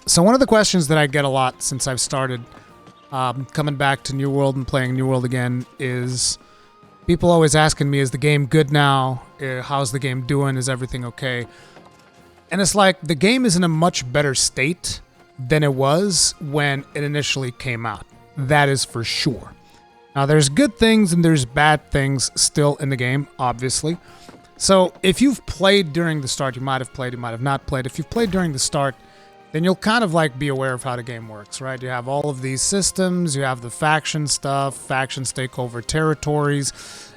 So one of the questions that I get a lot since I've started coming back to New World and playing New World again is people always asking me, is the game good now? How's the game doing? Is everything okay? And it's like the game is in a much better state than it was when it initially came out. That is for sure. Now, there's good things and there's bad things still in the game, obviously. So if you've played during the start, you might have played, you might have not played. If you've played during the start, then you'll kind of like be aware of how the game works, right? You have all of these systems, you have the faction stuff, factions take over territories,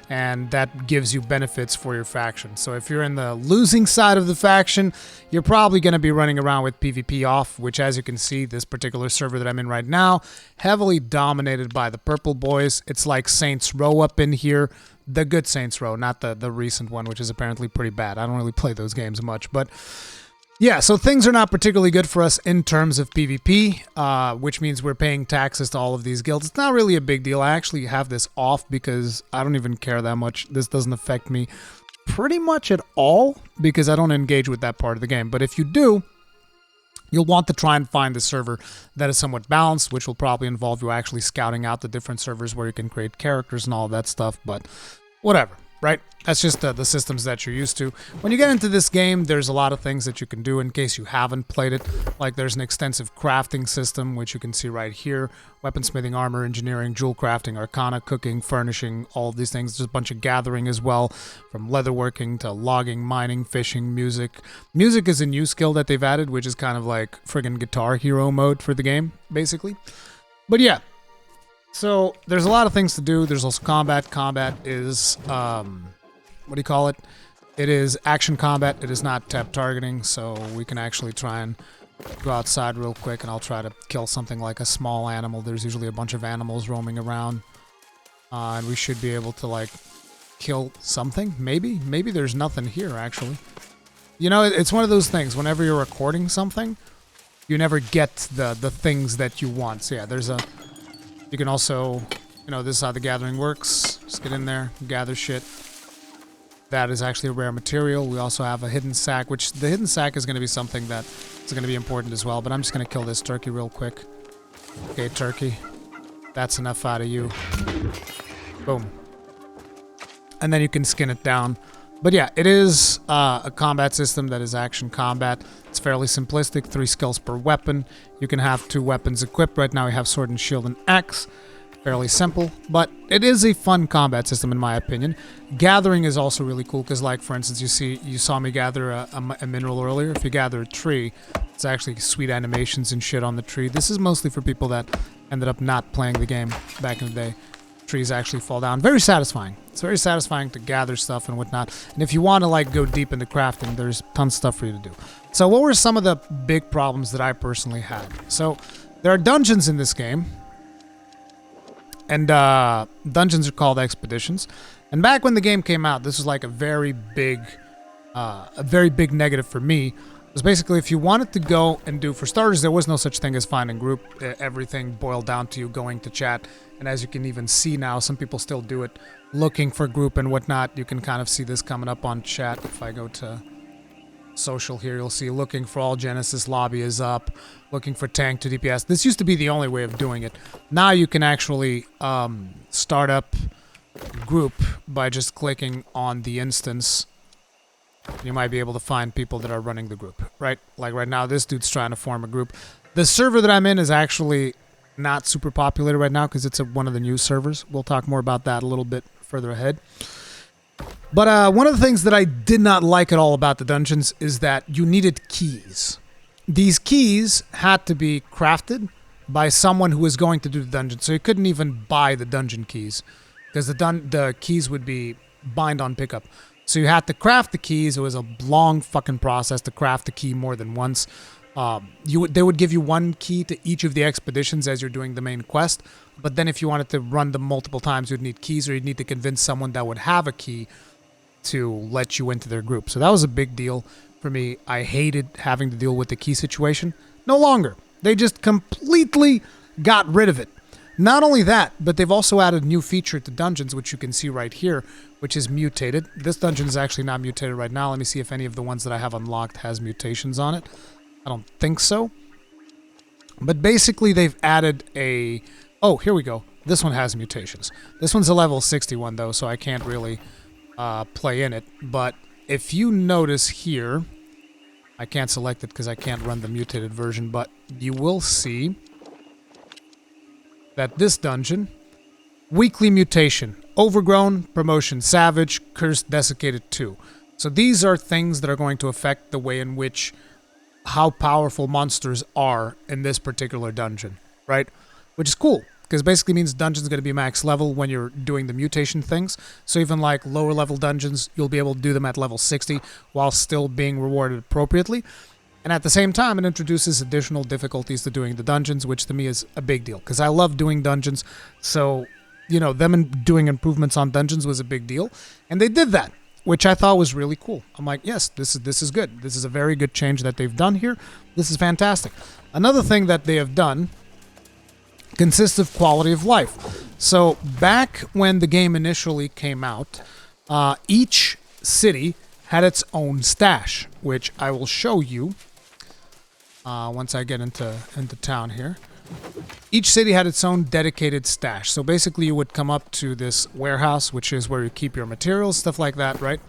and that gives you benefits for your faction. So if you're in the losing side of the faction, you're probably going to be running around with PvP off, which, as you can see, this particular server that I'm in right now, heavily dominated by the purple boys. It's like Saints Row up in here. The good Saints Row, not the recent one, which is apparently pretty bad. I don't really play those games much, but yeah, so things are not particularly good for us in terms of PvP, which means we're paying taxes to all of these guilds. It's not really a big deal. I actually have this off because I don't even care that much. This doesn't affect me pretty much at all because I don't engage with that part of the game. But if you do, you'll want to try and find the server that is somewhat balanced, which will probably involve you actually scouting out the different servers where you can create characters and all that stuff, but whatever. Right? That's just the systems that you're used to. When you get into this game, there's a lot of things that you can do in case you haven't played it. Like there's an extensive crafting system, which you can see right here. Weaponsmithing, armor, engineering, jewel crafting, arcana, cooking, furnishing, all of these things. There's a bunch of gathering as well, from leatherworking to logging, mining, fishing, music. Music is a new skill that they've added, which is kind of like friggin' Guitar Hero mode for the game, basically. But yeah. So, there's a lot of things to do. There's also combat. Combat is, what do you call it? It is action combat. It is not tap targeting, so we can actually try and go outside real quick, and I'll try to kill something like a small animal. There's usually a bunch of animals roaming around, and we should be able to, like, kill something, maybe? Maybe there's nothing here, actually. You know, it's one of those things. Whenever you're recording something, you never get the things that you want. So, yeah, there's a... You can also, you know, this is how the gathering works. Just get in there, gather shit. That is actually a rare material. We also have a hidden sack, which the hidden sack is going to be something that is going to be important as well. But I'm just going to kill this turkey real quick. Okay, turkey. That's enough out of you. Boom. And then you can skin it down. But yeah, it is a combat system that is action combat. It's fairly simplistic, 3 skills per weapon. You can have 2 weapons equipped. Right now we have sword and shield and axe. Fairly simple, but it is a fun combat system in my opinion. Gathering is also really cool because, like, for instance, you saw me gather a mineral earlier. If you gather a tree, it's actually sweet animations and shit on the tree. This is mostly for people that ended up not playing the game back in the day. Trees actually fall down. Very satisfying. It's very satisfying to gather stuff and whatnot. And if you want to, like, go deep into crafting, there's tons of stuff for you to do. So what were some of the big problems that I personally had? So there are dungeons in this game. And dungeons are called expeditions. And back when the game came out, this was like a very big negative for me. It was basically if you wanted to go and do, for starters, there was no such thing as finding group. Everything boiled down to you going to chat. And as you can even see now, some people still do it, looking for group and whatnot. You can kind of see this coming up on chat. If I go to social here, you'll see looking for all Genesis lobby is up, looking for tank to DPS. This used to be the only way of doing it. Now you can actually start up group by just clicking on the instance. You might be able to find people that are running the group, right? Like right now, this dude's trying to form a group. The server that I'm in is actually not super populated right now because it's one of the new servers. We'll talk more about that a little bit further ahead. But one of the things that I did not like at all about the dungeons is that you needed keys. These keys had to be crafted by someone who was going to do the dungeon. So you couldn't even buy the dungeon keys because the keys would be bind on pickup. So you had to craft the keys. It was a long fucking process to craft the key more than once. They would give you one key to each of the expeditions as you're doing the main quest. But then if you wanted to run them multiple times, you'd need keys or you'd need to convince someone that would have a key to let you into their group. So that was a big deal for me. I hated having to deal with the key situation. No longer. They just completely got rid of it. Not only that, but they've also added a new feature to dungeons, which you can see right here, which is mutated. This dungeon is actually not mutated right now. Let me see if any of the ones that I have unlocked has mutations on it. I don't think so. But basically, they've added a... Oh, here we go. This one has mutations. This one's a level 61, though, so I can't really play in it. But if you notice here... I can't select it because I can't run the mutated version, but you will see that this dungeon... Weekly mutation. Overgrown, promotion, savage, cursed, desiccated 2. So these are things that are going to affect the way in which... how powerful monsters are in this particular dungeon, right? Which is cool, because basically means dungeon's going to be max level when you're doing the mutation things. So even like lower level dungeons, you'll be able to do them at level 60 while still being rewarded appropriately. And at the same time, it introduces additional difficulties to doing the dungeons, which to me is a big deal, because I love doing dungeons. So, you know, them doing improvements on dungeons was a big deal. And they did that, which I thought was really cool. I'm like, yes, this is good. This is a very good change that they've done here. This is fantastic. Another thing that they have done consists of quality of life. So back when the game initially came out, each city had its own stash, which I will show you once I get into town here. Each city had its own dedicated stash. So basically you would come up to this warehouse, which is where you keep your materials, stuff like that, right?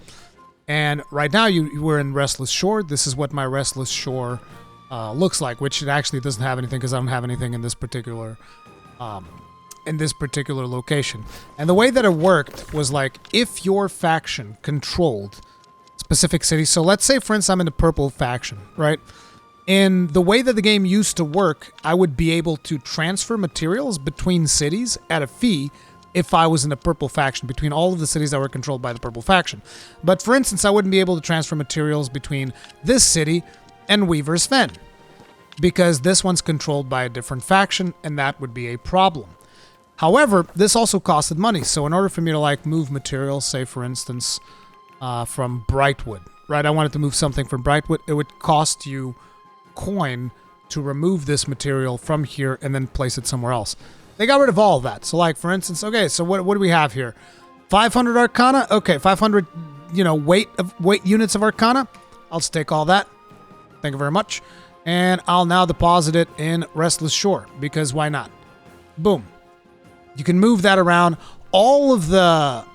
And right now you were in Restless Shore. This is what my Restless Shore looks like, which it actually doesn't have anything because I don't have anything in this particular location. And the way that it worked was like if your faction controlled specific cities. So let's say, for instance, I'm in the purple faction, right? In the way that the game used to work, I would be able to transfer materials between cities at a fee if I was in the purple faction, between all of the cities that were controlled by the purple faction. But for instance, I wouldn't be able to transfer materials between this city and Weaver's Fen, because this one's controlled by a different faction, and that would be a problem. However, this also costed money, so in order for me to like move materials, say for instance, from Brightwood, right? I wanted to move something from Brightwood, it would cost you coin to remove this material from here and then place it somewhere else. They got rid of all of that. So like for instance, okay, so what do we have here? 500 Arcana? Okay, 500, you know, weight units of Arcana. I'll just take all that. Thank you very much. And I'll now deposit it in Restless Shore, because why not? Boom. You can move that around. All of the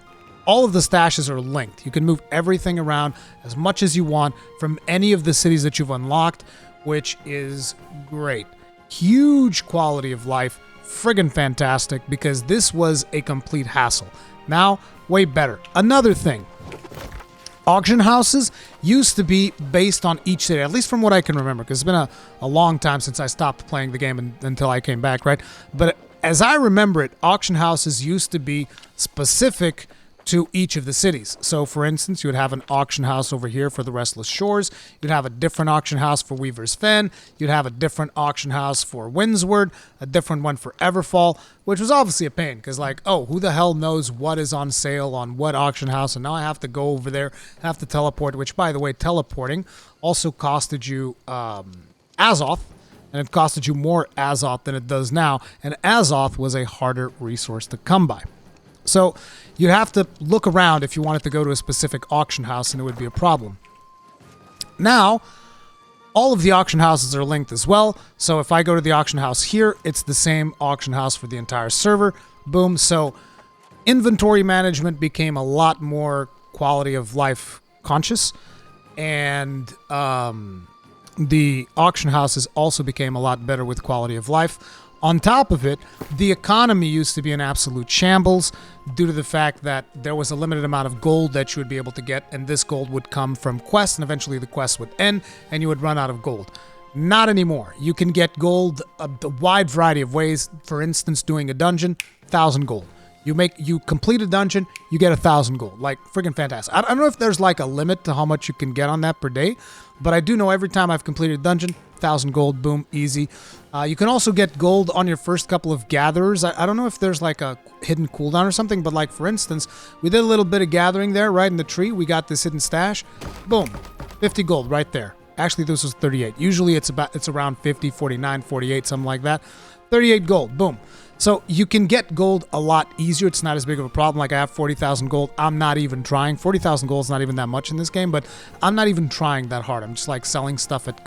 stashes are linked. You can move everything around as much as you want from any of the cities that you've unlocked, which is great. Huge quality of life. Friggin' fantastic, because this was a complete hassle. Now, way better. Another thing. Auction houses used to be based on each city, at least from what I can remember, because it's been a long time since I stopped playing the game until I came back, right? But as I remember it, auction houses used to be specific to each of the cities. So for instance, you would have an auction house over here for the Restless Shores. You'd have a different auction house for Weaver's Fen. You'd have a different auction house for Windsward, a different one for Everfall, which was obviously a pain because like, oh, who the hell knows what is on sale on what auction house? And now I have to go over there, have to teleport, which by the way, teleporting also costed you Azoth, and it costed you more Azoth than it does now. And Azoth was a harder resource to come by. So you have to look around if you wanted to go to a specific auction house, and it would be a problem. Now, all of the auction houses are linked as well. So if I go to the auction house here, it's the same auction house for the entire server. Boom. So inventory management became a lot more quality of life conscious, and the auction houses also became a lot better with quality of life. On top of it, the economy used to be an absolute shambles due to the fact that there was a limited amount of gold that you would be able to get, and this gold would come from quests, and eventually the quests would end, and you would run out of gold. Not anymore. You can get gold a wide variety of ways. For instance, doing a dungeon, 1,000 gold. You complete a dungeon, you get 1,000 gold. Like, friggin' fantastic. I don't know if there's like a limit to how much you can get on that per day, but I do know every time I've completed a dungeon, 1,000 gold, boom, easy. You can also get gold on your first couple of gatherers. I don't know if there's like a hidden cooldown or something, but like for instance, we did a little bit of gathering there, right in the tree. We got this hidden stash. Boom, 50 gold right there. Actually, this was 38. Usually it's around 50, 49, 48, something like that. 38 gold, boom. So you can get gold a lot easier. It's not as big of a problem. Like I have 40,000 gold. I'm not even trying. 40,000 gold is not even that much in this game, but I'm not even trying that hard. I'm just like selling stuff at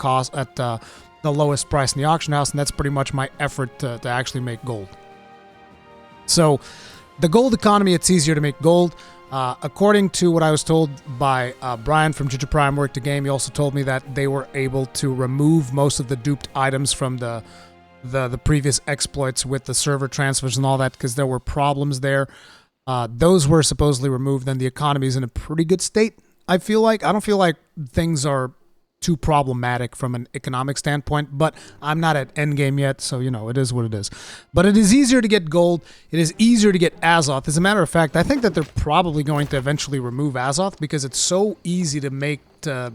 the lowest price in the auction house, and that's pretty much my effort to actually make gold. So the gold economy, it's easier to make gold. According to what I was told by Brian from Ginger Prime Work to Game, he also told me that they were able to remove most of the duped items from the previous exploits with the server transfers and all that, because there were problems there. Those were supposedly removed, and the economy is in a pretty good state, I feel like. I don't feel like things are too problematic from an economic standpoint, but I'm not at endgame yet, so, it is what it is. But it is easier to get gold. It is easier to get Azoth. As a matter of fact, I think that they're probably going to eventually remove Azoth because it's so easy to make to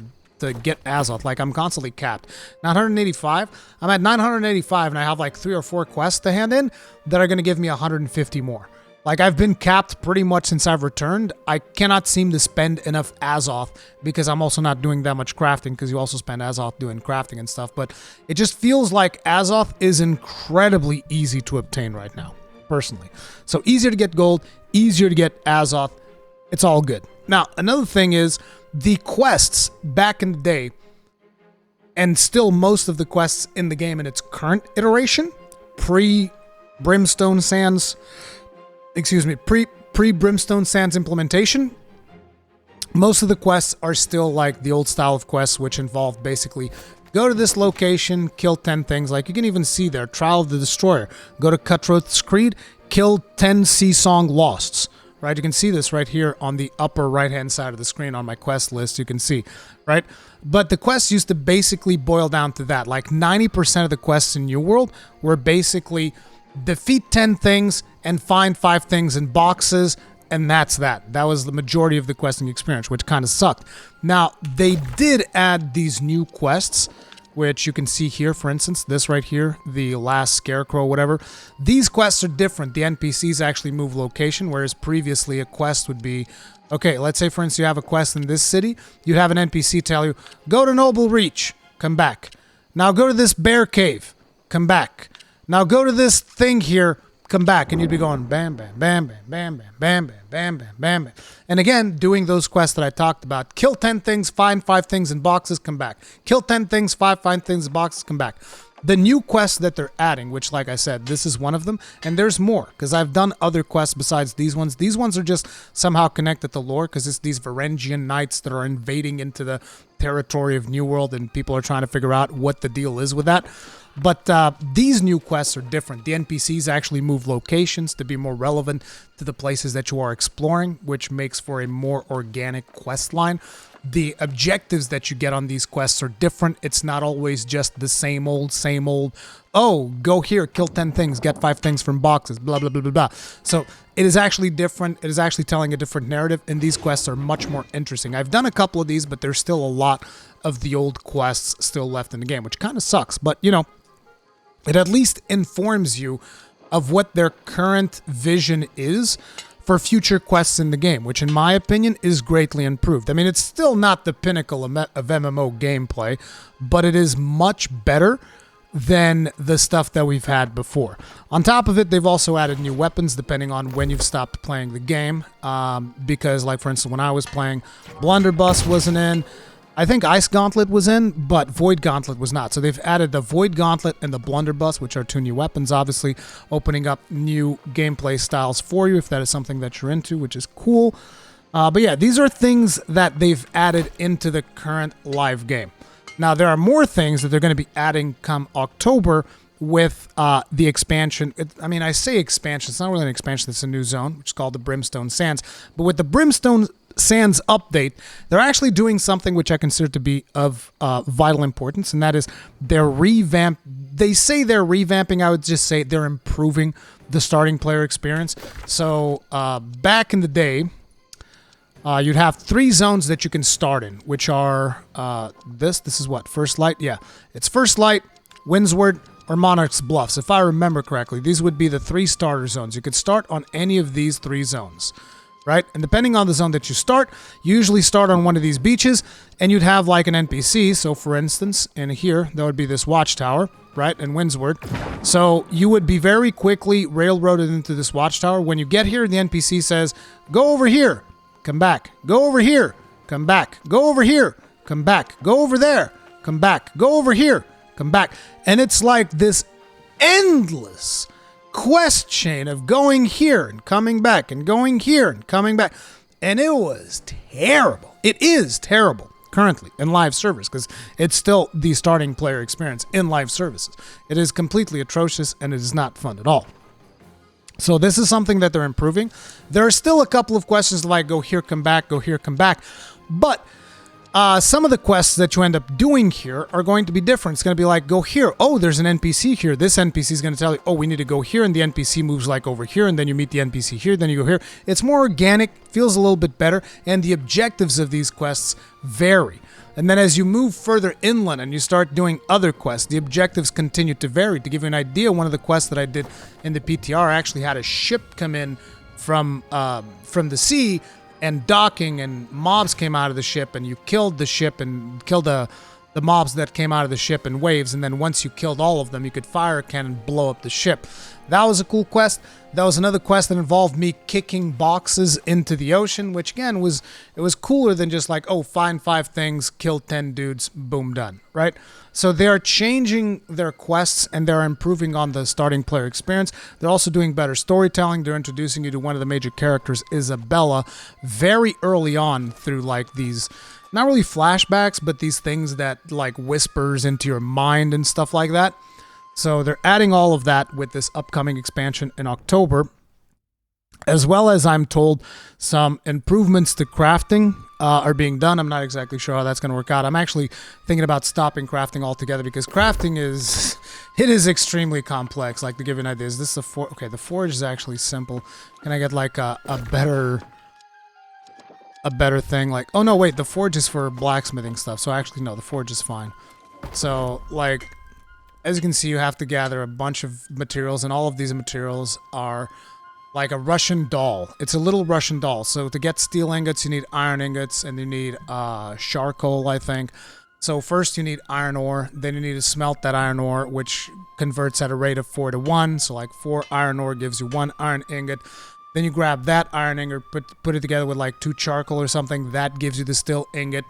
get Azoth. Like, I'm constantly capped. 985. I'm at 985, and I have like 3 or 4 quests to hand in that are going to give me 150 more. Like, I've been capped pretty much since I've returned. I cannot seem to spend enough Azoth because I'm also not doing that much crafting, because you also spend Azoth doing crafting and stuff. But it just feels like Azoth is incredibly easy to obtain right now, personally. So easier to get gold, easier to get Azoth. It's all good. Now, another thing is the quests back in the day, and still most of the quests in the game in its current iteration, pre-Brimstone Sands... pre-Brimstone Sands implementation, most of the quests are still like the old style of quests, which involve basically go to this location, kill 10 things. Like, you can even see there, Trial of the Destroyer. Go to Cutthroat's Creed, kill 10 Sea-Song Losts. Right? You can see this right here on the upper right-hand side of the screen on my quest list. You can see, right? But the quests used to basically boil down to that. Like, 90% of the quests in New World were basically defeat 10 things and find 5 things in boxes, and that's that. That was the majority of the questing experience, which kind of sucked. Now, they did add these new quests, which you can see here, for instance, this right here, the last scarecrow, whatever. These quests are different. The NPCs actually move location, whereas previously a quest would be, okay, let's say, for instance, you have a quest in this city. You'd have an NPC tell you, go to Noble Reach, come back. Now go to this bear cave, come back. Now go to this thing here, come back, and you'd be going bam, bam, bam, bam, bam, bam, bam, bam, bam, bam, bam, bam. And again, doing those quests that I talked about. Kill 10 things, find 5 things in boxes, come back. Kill 10 things, find things in boxes, come back. The new quests that they're adding, which, like I said, this is one of them, and there's more, because I've done other quests besides these ones. These ones are just somehow connected to lore, because it's these Varangian knights that are invading into the territory of New World, and people are trying to figure out what the deal is with that. But these new quests are different. The NPCs actually move locations to be more relevant to the places that you are exploring, which makes for a more organic quest line. The objectives that you get on these quests are different. It's not always just the same old, oh, go here, kill 10 things, get 5 things from boxes, blah, blah, blah, blah, blah. So it is actually different. It is actually telling a different narrative, and these quests are much more interesting. I've done a couple of these, but there's still a lot of the old quests still left in the game, which kind of sucks. But, it at least informs you of what their current vision is for future quests in the game, which in my opinion is greatly improved. I mean, it's still not the pinnacle of MMO gameplay, but it is much better than the stuff that we've had before. On top of it, they've also added new weapons depending on when you've stopped playing the game, because, like, for instance, when I was playing, Blunderbuss wasn't in. I think Ice Gauntlet was in, but Void Gauntlet was not. So they've added the Void Gauntlet and the Blunderbuss, which are 2 new weapons, obviously, opening up new gameplay styles for you if that is something that you're into, which is cool. But yeah, these are things that they've added into the current live game. Now, there are more things that they're going to be adding come October with the expansion. I say expansion. It's not really an expansion. It's a new zone, which is called the Brimstone Sands. But with the Brimstone Sands update, they're actually doing something which I consider to be of vital importance, and that is they say they're revamping. I would just say they're improving the starting player experience. So back in the day, you'd have 3 zones that you can start in, which are this is what? First Light? Yeah, it's First Light, Windsward, or Monarch's Bluffs. If I remember correctly, these would be the 3 starter zones. You could start on any of these 3 zones. Right? And depending on the zone that you start, you usually start on one of these beaches, and you'd have like an NPC. So for instance, in here, that would be this watchtower, right? In Windsward. So you would be very quickly railroaded into this watchtower. When you get here, the NPC says, go over here, come back. Go over here, come back. Go over here, come back. Go over there, come back. Go over here, come back. And it's like this endless quest chain of going here and coming back and going here and coming back. And it was terrible. It is terrible currently in live servers because it's still the starting player experience in live services. It is completely atrocious and it is not fun at all. So this is something that they're improving. There are still a couple of questions like go here, come back, go here, come back. But some of the quests that you end up doing here are going to be different. It's going to be like, go here. Oh, there's an NPC here. This NPC is going to tell you, oh, we need to go here. And the NPC moves like over here. And then you meet the NPC here. Then you go here. It's more organic, feels a little bit better. And the objectives of these quests vary. And then as you move further inland and you start doing other quests, the objectives continue to vary. To give you an idea, one of the quests that I did in the PTR actually had a ship come in from the sea and docking, and mobs came out of the ship, and you killed the ship and killed the mobs that came out of the ship in waves, and then once you killed all of them, you could fire a cannon and blow up the ship. That was a cool quest. That was another quest that involved me kicking boxes into the ocean, which again was cooler than just like, oh, find 5 things, kill 10 dudes, boom, done, right? So they're changing their quests and they're improving on the starting player experience. They're also doing better storytelling. They're introducing you to one of the major characters, Isabella, very early on through like these, not really flashbacks, but these things that like whispers into your mind and stuff like that. So they're adding all of that with this upcoming expansion in October, as well as I'm told some improvements to crafting are being done. I'm not exactly sure how that's going to work out. I'm actually thinking about stopping crafting altogether because crafting is extremely complex. Like to give you an idea, is this the okay? The forge is actually simple. Can I get like a better thing? Like, oh no, wait, the forge is for blacksmithing stuff. So actually, no, the forge is fine. So like, as you can see, you have to gather a bunch of materials, and all of these materials are like a Russian doll. It's a little Russian doll. So to get steel ingots, you need iron ingots, and you need charcoal, I think. So first you need iron ore, then you need to smelt that iron ore, which converts at a rate of 4 to 1. So like 4 iron ore gives you 1 iron ingot. Then you grab that iron ingot, put it together with like 2 charcoal or something. That gives you the steel ingot.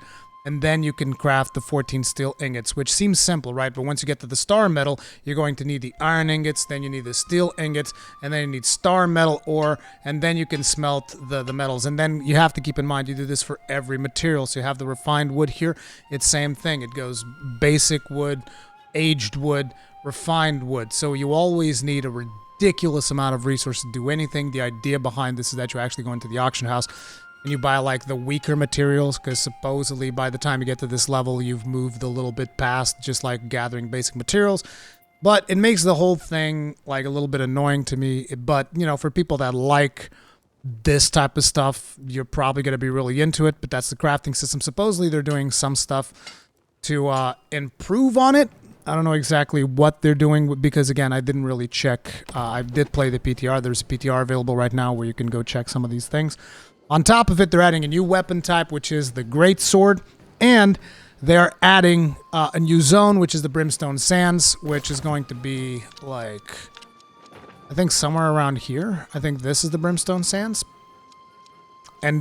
And then you can craft the 14 steel ingots, which seems simple, right? But once you get to the star metal, you're going to need the iron ingots, then you need the steel ingots, and then you need star metal ore, and then you can smelt the metals. And then you have to keep in mind, you do this for every material. So you have the refined wood here. It's same thing. It goes basic wood, aged wood, refined wood. So you always need a ridiculous amount of resources to do anything. The idea behind this is that you actually go into the auction house and you buy like the weaker materials, because supposedly by the time you get to this level, you've moved a little bit past just like gathering basic materials. But it makes the whole thing like a little bit annoying to me. But, you know, for people that like this type of stuff, you're probably going to be really into it. But that's the crafting system. Supposedly they're doing some stuff to improve on it. I don't know exactly what they're doing because, again, I didn't really check. I did play the PTR. There's a PTR available right now where you can go check some of these things. On top of it, they're adding a new weapon type, which is the Great Sword, and they're adding a new zone, which is the Brimstone Sands, which is going to be like, I think somewhere around here. I think this is the Brimstone Sands. And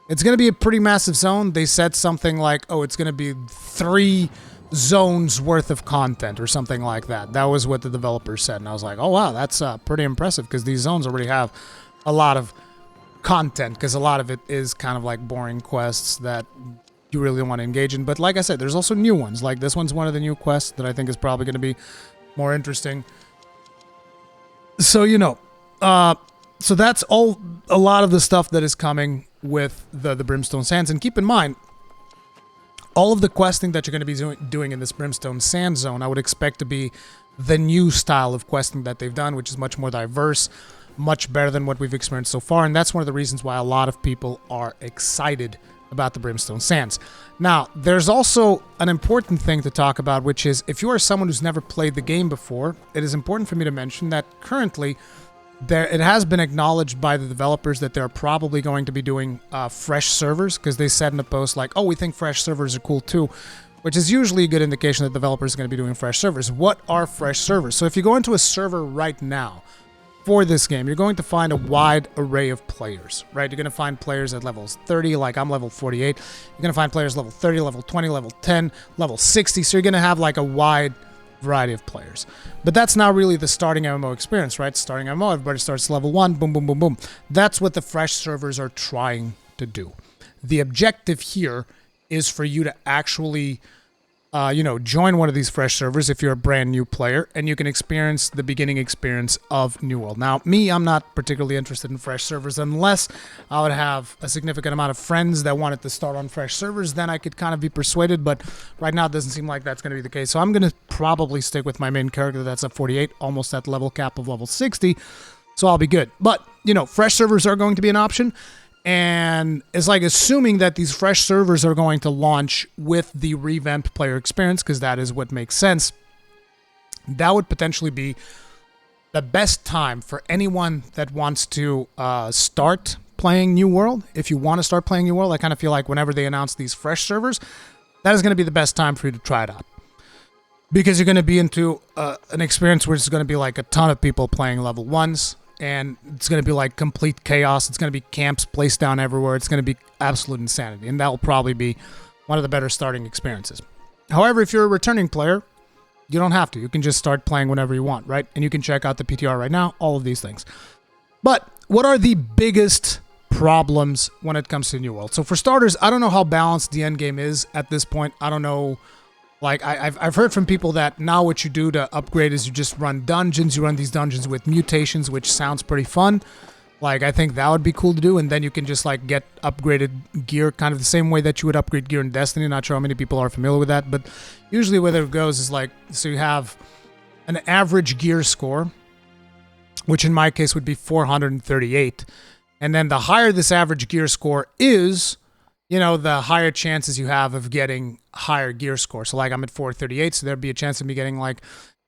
it's going to be a pretty massive zone. They said something like, oh, it's going to be 3 zones worth of content or something like that. That was what the developers said. And I was like, oh, wow, that's pretty impressive because these zones already have a lot of content, because a lot of it is kind of like boring quests that you really want to engage in. But like I said, there's also new ones. Like this one's one of the new quests that I think is probably going to be more interesting. So, you know, so that's all, a lot of the stuff that is coming with the Brimstone Sands. And keep in mind, all of the questing that you're going to be doing in this Brimstone Sands zone, I would expect to be the new style of questing that they've done, which is much more diverse, much better than what we've experienced so far, and that's one of the reasons why a lot of people are excited about the Brimstone Sands. Now, there's also an important thing to talk about, which is if you are someone who's never played the game before, it is important for me to mention that currently it has been acknowledged by the developers that they're probably going to be doing fresh servers, because they said in a post like, oh, we think fresh servers are cool too, which is usually a good indication that developers are going to be doing fresh servers. What are fresh servers? So if you go into a server right now, for this game, you're going to find a wide array of players, right? You're going to find players at levels 30, like I'm level 48. You're going to find players level 30, level 20, level 10, level 60. So you're going to have like a wide variety of players. But that's not really the starting MMO experience, right? Starting MMO, everybody starts level 1, boom, boom, boom, boom. That's what the fresh servers are trying to do. The objective here is for you to actually join one of these fresh servers if you're a brand new player, and you can experience the beginning experience of New World. Now, I'm not particularly interested in fresh servers unless I would have a significant amount of friends that wanted to start on fresh servers. Then I could kind of be persuaded, but right now it doesn't seem like that's going to be the case. So I'm going to probably stick with my main character that's at 48, almost at the level cap of level 60, so I'll be good. But, fresh servers are going to be an option. And it's like assuming that these fresh servers are going to launch with the revamped player experience, because that is what makes sense. That would potentially be the best time for anyone that wants to start playing New World. If you want to start playing New World, I kind of feel like whenever they announce these fresh servers, that is going to be the best time for you to try it out. Because you're going to be into an experience where it's going to be like a ton of people playing level 1s. And it's going to be like complete chaos. It's going to be camps placed down everywhere. It's going to be absolute insanity. And that will probably be one of the better starting experiences. However, if you're a returning player, you don't have to. You can just start playing whenever you want, right? And you can check out the PTR right now, all of these things. But what are the biggest problems when it comes to New World? So for starters, I don't know how balanced the end game is at this point. I don't know. Like, I've heard from people that now what you do to upgrade is you just run dungeons. You run these dungeons with mutations, which sounds pretty fun. Like, I think that would be cool to do. And then you can just, like, get upgraded gear kind of the same way that you would upgrade gear in Destiny. Not sure how many people are familiar with that. But usually where it goes is, like, so you have an average gear score, which in my case would be 438. And then the higher this average gear score is, the higher chances you have of getting higher gear score. So like I'm at 438, so there'd be a chance of me getting like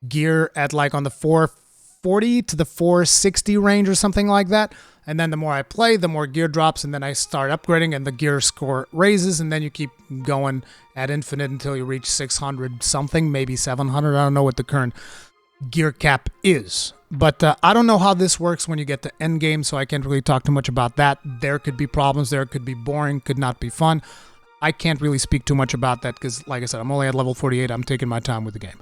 gear at like on the 440 to the 460 range or something like that. And then the more I play, the more gear drops, and then I start upgrading and the gear score raises, and then you keep going at infinite until you reach 600 something, maybe 700. I don't know what the current gear cap is. But I don't know how this works when you get to end game, so I can't really talk too much about that. There could be problems there. It could be boring, could not be fun. I can't really speak too much about that because, like I said, I'm only at level 48. I'm taking my time with the game.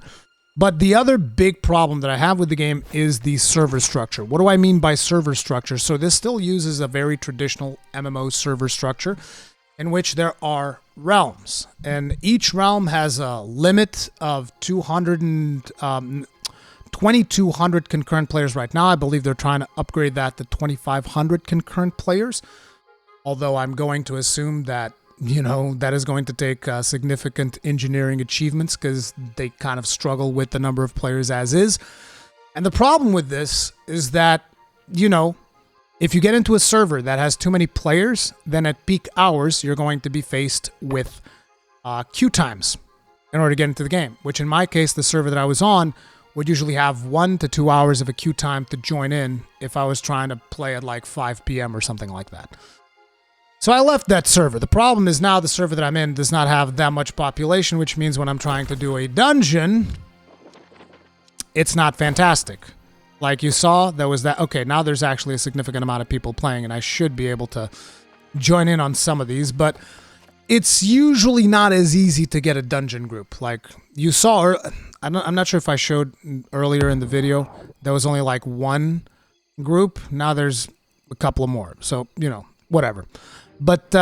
But the other big problem that I have with the game is the server structure. What do I mean by server structure? So this still uses a very traditional MMO server structure in which there are realms. And each realm has a limit of 2,200 concurrent players right now. I believe they're trying to upgrade that to 2,500 concurrent players. Although I'm going to assume that, that is going to take significant engineering achievements because they kind of struggle with the number of players as is. And the problem with this is that, if you get into a server that has too many players, then at peak hours, you're going to be faced with queue times in order to get into the game, which in my case, the server that I was on would usually have 1 to 2 hours of a queue time to join in if I was trying to play at like 5 p.m. or something like that. So I left that server. The problem is now the server that I'm in does not have that much population, which means when I'm trying to do a dungeon, it's not fantastic. Like you saw, there was that. Okay, now there's actually a significant amount of people playing, and I should be able to join in on some of these, but it's usually not as easy to get a dungeon group. Like you saw, I'm not sure if I showed earlier in the video, there was only like one group. Now there's a couple of more. So, whatever. But,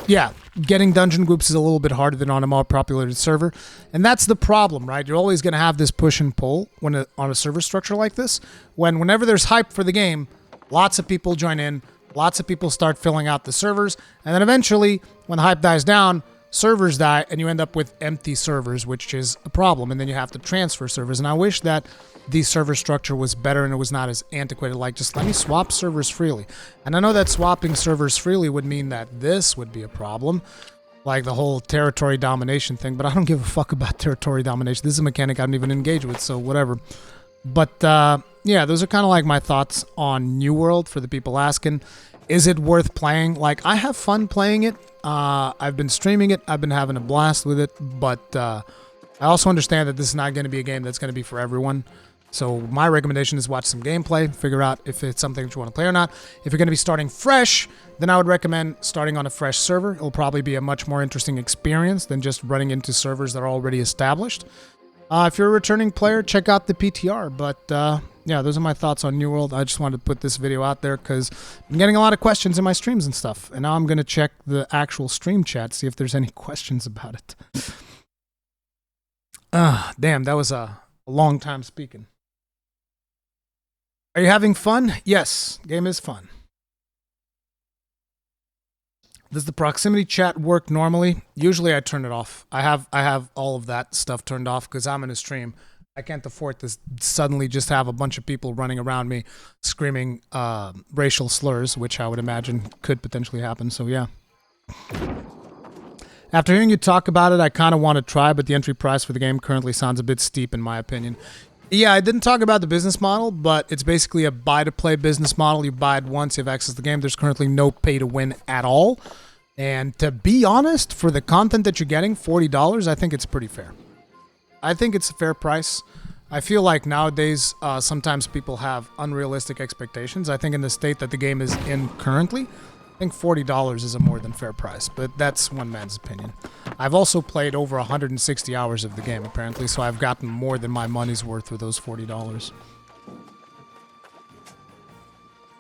yeah, getting dungeon groups is a little bit harder than on a more populated server. And that's the problem, right? You're always going to have this push and pull on a server structure like this. Whenever there's hype for the game, lots of people join in, lots of people start filling out the servers, and then eventually, when the hype dies down, servers die, and you end up with empty servers, which is a problem, and then you have to transfer servers. And I wish that the server structure was better and it was not as antiquated, like just let me swap servers freely. And I know that swapping servers freely would mean that this would be a problem, like the whole territory domination thing, but I don't give a fuck about territory domination. This is a mechanic I don't even engage with, so whatever. But yeah, those are kind of like my thoughts on New World for the people asking. Is it worth playing? Like, I have fun playing it. I've been streaming it. I've been having a blast with it. But I also understand that this is not going to be a game that's going to be for everyone. So my recommendation is watch some gameplay, figure out if it's something that you want to play or not. If you're going to be starting fresh, then I would recommend starting on a fresh server. It'll probably be a much more interesting experience than just running into servers that are already established. If you're a returning player, check out the PTR. But yeah, those are my thoughts on New World. I just wanted to put this video out there because I'm getting a lot of questions in my streams and stuff. And now I'm going to check the actual stream chat, see if there's any questions about it. Damn, that was a long time speaking. Are you having fun? Yes, game is fun. Does the proximity chat work normally? Usually I turn it off. I have all of that stuff turned off because I'm in a stream. I can't afford to suddenly just have a bunch of people running around me screaming racial slurs, which I would imagine could potentially happen. So yeah. After hearing you talk about it, I kind of want to try, but the entry price for the game currently sounds a bit steep in my opinion. Yeah, I didn't talk about the business model, but it's basically a buy-to-play business model. You buy it once, you have access to the game. There's currently no pay-to-win at all. And to be honest, for the content that you're getting, $40, I think it's pretty fair. I think it's a fair price. I feel like nowadays, sometimes people have unrealistic expectations. I think in the state that the game is in currently, I think $40 is a more than fair price, but that's one man's opinion. I've also played over 160 hours of the game, apparently, so I've gotten more than my money's worth with those $40.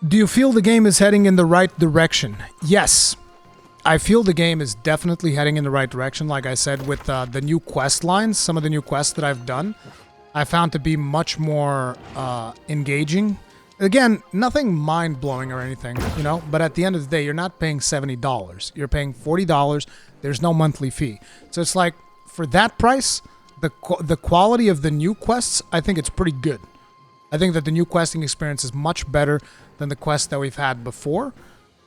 Do you feel the game is heading in the right direction? Yes. I feel the game is definitely heading in the right direction. Like I said, with the new quest lines, some of the new quests that I've done, I found to be much more engaging. Again, nothing mind-blowing or anything, you know, but at the end of the day, you're not paying $70. You're paying $40. There's no monthly fee. So it's like, for that price, the quality of the new quests, I think it's pretty good. I think that the new questing experience is much better than the quests that we've had before.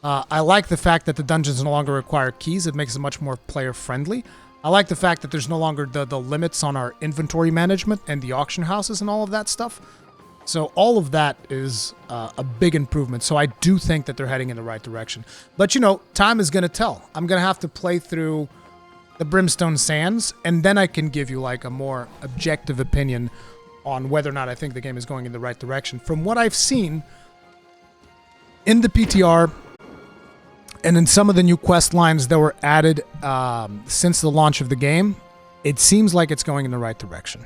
I like the fact that the dungeons no longer require keys. It makes it much more player-friendly. I like the fact that there's no longer the limits on our inventory management and the auction houses and all of that stuff. So all of that is a big improvement. So I do think that they're heading in the right direction. But, you know, time is going to tell. I'm going to have to play through the Brimstone Sands, and then I can give you, like, a more objective opinion on whether or not I think the game is going in the right direction. From what I've seen in the PTR and in some of the new quest lines that were added since the launch of the game, it seems like it's going in the right direction.